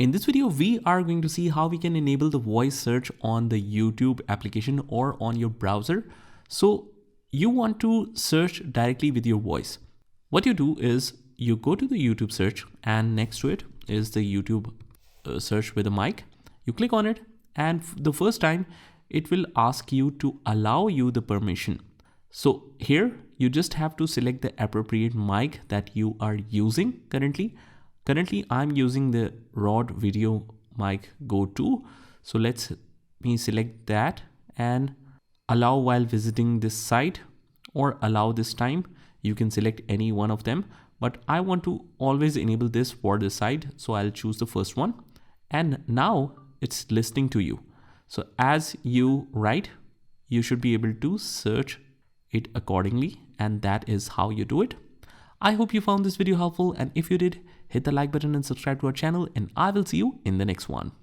In this video, we are going to see how we can enable the voice search on the YouTube application or on your browser. So you want to search directly with your voice. What you do is you go to the YouTube search, and next to it is the YouTube search with a mic. You click on it, and the first time it will ask you to allow you the permission. So here you just have to select the appropriate mic that you are using currently. Currently, I'm using the Rode Video Mic Go 2. So let's me select that and allow while visiting this site or allow this time. You can select any one of them, but I want to always enable this for the site. So I'll choose the first one. And now it's listening to you. So as you write, you should be able to search it accordingly. And that is how you do it. I hope you found this video helpful, and if you did, hit the like button and subscribe to our channel, and I will see you in the next one.